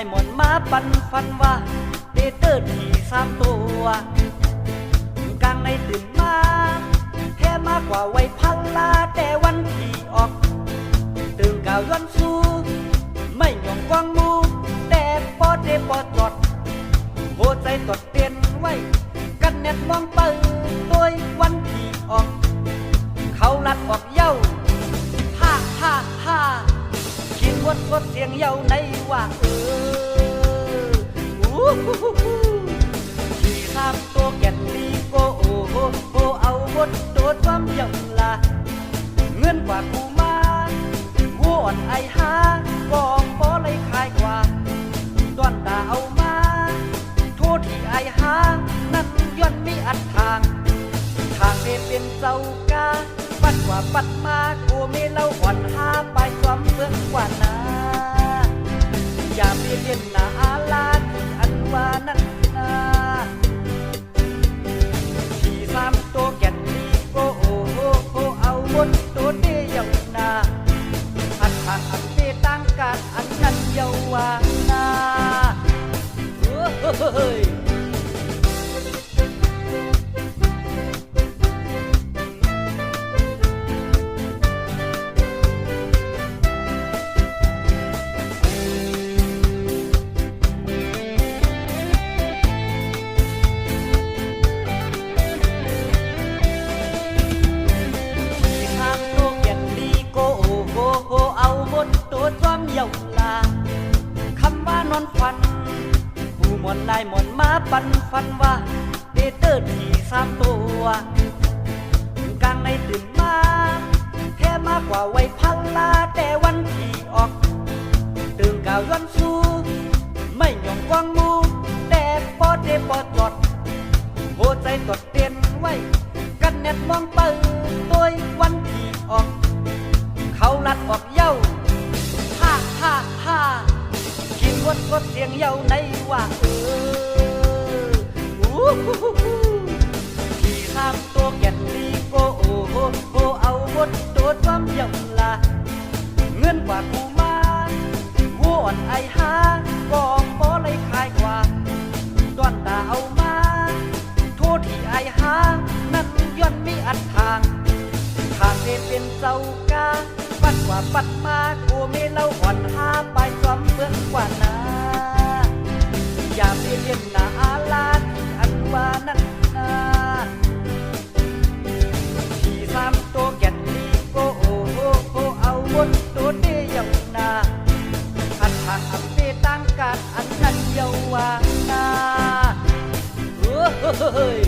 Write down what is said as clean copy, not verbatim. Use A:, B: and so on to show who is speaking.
A: ายหมอนมาปันฟันว่าเดเตอร์ที่3 ตัวกลางในตื่นมาแท้มากกว่าไว้พันลาแต่วันที่ออกตื่นก่าวย้อนสู้ไม่หย่องกวางมูแต่ปอเดปอจอดโหใจตดเตียนไว้กันเน็ตมองเปิดโดยวันที่ออกเขาลัดออกเย้าฮ่าฮ่าฮ่ากินวดเสียงเย้าในว่าที่3 ตัวแก่นลีโกโอโหเอาวดโดดความเย้าละเงื่อนกว่ากูมาวัวอ่อนไอหาบอกปอเลยคลายกว่าต้อนตาเอามาโทษที่ไอหานั้นย้อนมีอัดทางเป็นเจ้ากาปัดกว่าปัดมากูไม่เล่าอ่อนหาไปความเพื่อนกว่านาอย่าเปลี่ยนหน้าอาลาที่อันว่านั้นนาที่3 ตัวแก่นลีโกโอโหเอาหมดตัวเดียวนาอันทางอันเตตั้งการอันนั้นเยาวานาเฮ้ยผู้หมอนนายหมอนมาปันฟันว่าเดเตอร์ที่3 ตัวกลางในตื่นมาแท้มากกว่าไว้พันลาแต่วันที่ออกตื่นก่าวย้อนสู้ไม่หย่องกวางมูแต่ปอเดปอจอดโหใจตดเตียนไว้กันเน็ตมองเปิดโดยวันที่ออกเขาลัดออกเย้าฮ่าฮ่าฮ่ากินวดเสียงเย้าในว่าที่3 ตัวแก่นลีโกโอโหเอาวดโดดความเย้าละเงื่อนกว่ากูมาวัวอ่อนไอหาบอกปอเลยคลายกว่าต้อนตาเอามาโทษที่ไอหานั้นย้อนมีอัดทางเป็นเจ้ากาปัดกว่าปัดมากูไม่เล่าอ่อนหาไปความเพื่อนกว่านาอย่าเปลี่ยนหน้าอาลาที่อันว่านั้นนาที่3 ตัวแก่นลีโกโอโหเอาหมดตัวเดียวนาอันทางอันเตตั้งการอันนั้นเยาวานาเฮ้ย